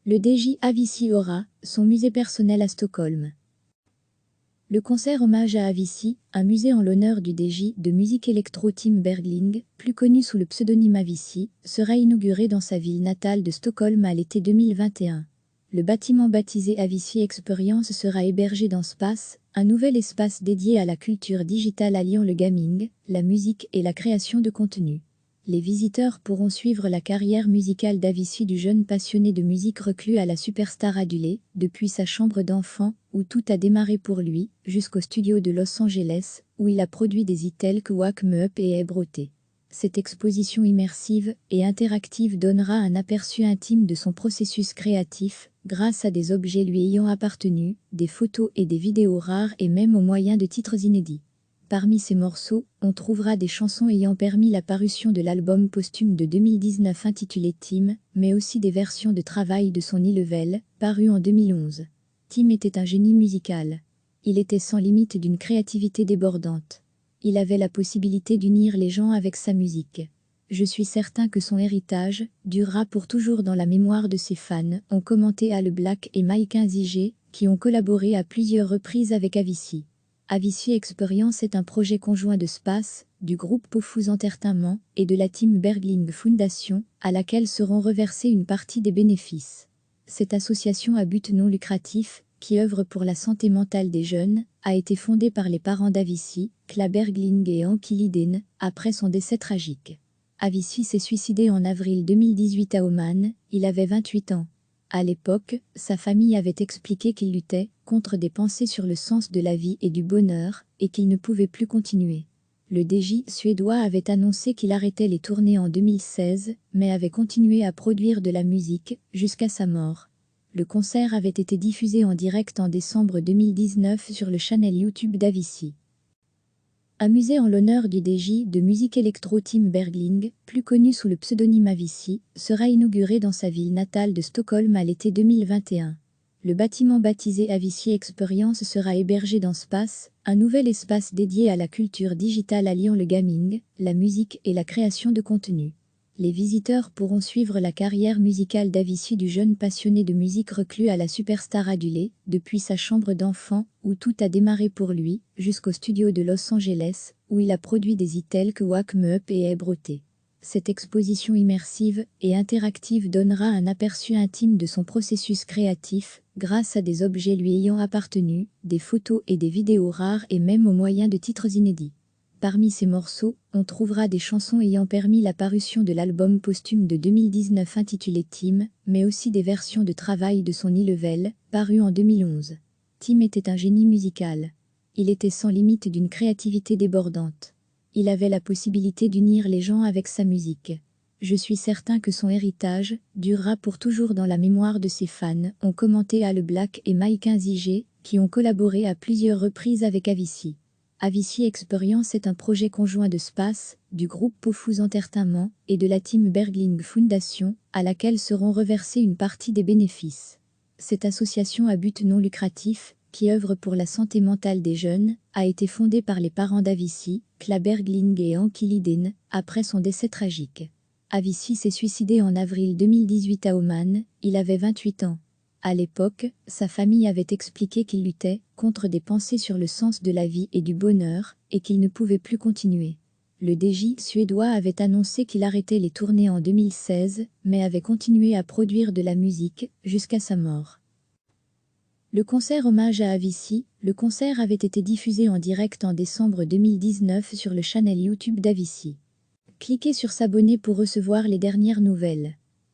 Le DJ Avicii aura son musée personnel à Stockholm. Le concert hommage à Avicii, un musée en l'honneur du DJ de musique électro Tim Bergling, plus connu sous le pseudonyme Avicii, sera inauguré dans sa ville natale de Stockholm à l'été 2021. Le bâtiment baptisé Avicii Experience sera hébergé dans Space, un nouvel espace dédié à la culture digitale alliant le gaming, la musique et la création de contenu. Les visiteurs pourront suivre la carrière musicale d'Avicii, du jeune passionné de musique reclus à la superstar adulée, depuis sa chambre d'enfant, où tout a démarré pour lui, jusqu'au studio de Los Angeles, où il a produit des hits tels que Wake Me Up et Hey Broté. Cette exposition immersive et interactive donnera un aperçu intime de son processus créatif, grâce à des objets lui ayant appartenu, des photos et des vidéos rares et même au moyen de titres inédits. Parmi ces morceaux, on trouvera des chansons ayant permis la parution de l'album posthume de 2019 intitulé Tim, mais aussi des versions de travail de son E-Level, paru en 2011. Tim était un génie musical. Il était sans limite d'une créativité débordante. Il avait la possibilité d'unir les gens avec sa musique. Je suis certain que son héritage durera pour toujours dans la mémoire de ses fans, ont commenté Al Black et Mike 15G, qui ont collaboré à plusieurs reprises avec Avicii. Avicii Experience est un projet conjoint de Space, du groupe Pofuz Entertainment et de la Tim Bergling Foundation, à laquelle seront reversés une partie des bénéfices. Cette association à but non lucratif, qui œuvre pour la santé mentale des jeunes, a été fondée par les parents d'Avicii, Kla Bergling et Anki Liden, après son décès tragique. Avicii s'est suicidé en avril 2018 à Oman, il avait 28 ans. À l'époque, sa famille avait expliqué qu'il luttait contre des pensées sur le sens de la vie et du bonheur, et qu'il ne pouvait plus continuer. Le DJ suédois avait annoncé qu'il arrêtait les tournées en 2016, mais avait continué à produire de la musique jusqu'à sa mort. Le concert avait été diffusé en direct en décembre 2019 sur le channel YouTube d'Avicii. Un musée en l'honneur du DJ de musique électro Tim Bergling, plus connu sous le pseudonyme Avicii, sera inauguré dans sa ville natale de Stockholm à l'été 2021. Le bâtiment baptisé Avicii Experience sera hébergé dans Space, un nouvel espace dédié à la culture digitale alliant le gaming, la musique et la création de contenu. Les visiteurs pourront suivre la carrière musicale d'Avicii, du jeune passionné de musique reclus à la superstar adulée, depuis sa chambre d'enfant, où tout a démarré pour lui, jusqu'au studio de Los Angeles, où il a produit des hits tels que Wake Me Up et Hey Broté. Cette exposition immersive et interactive donnera un aperçu intime de son processus créatif, grâce à des objets lui ayant appartenu, des photos et des vidéos rares et même au moyen de titres inédits. Parmi ces morceaux, on trouvera des chansons ayant permis la parution de l'album posthume de 2019 intitulé Tim, mais aussi des versions de travail de son E-Level, paru en 2011. Tim était un génie musical. Il était sans limite d'une créativité débordante. Il avait la possibilité d'unir les gens avec sa musique. Je suis certain que son héritage durera pour toujours dans la mémoire de ses fans, ont commenté Al Black et Mike 15G, qui ont collaboré à plusieurs reprises avec Avicii. Avicii Experience est un projet conjoint de Space, du groupe Pofuz Entertainment et de la Tim Bergling Foundation, à laquelle seront reversés une partie des bénéfices. Cette association à but non lucratif, qui œuvre pour la santé mentale des jeunes, a été fondée par les parents d'Avicii, Kla Bergling et Anki Liden, après son décès tragique. Avicii s'est suicidé en avril 2018 à Oman, il avait 28 ans. À l'époque, sa famille avait expliqué qu'il luttait contre des pensées sur le sens de la vie et du bonheur, et qu'il ne pouvait plus continuer. Le DJ suédois avait annoncé qu'il arrêtait les tournées en 2016, mais avait continué à produire de la musique jusqu'à sa mort. Le concert hommage à Avicii, le concert avait été diffusé en direct en décembre 2019 sur le channel YouTube d'Avicii. Cliquez sur s'abonner pour recevoir les dernières nouvelles.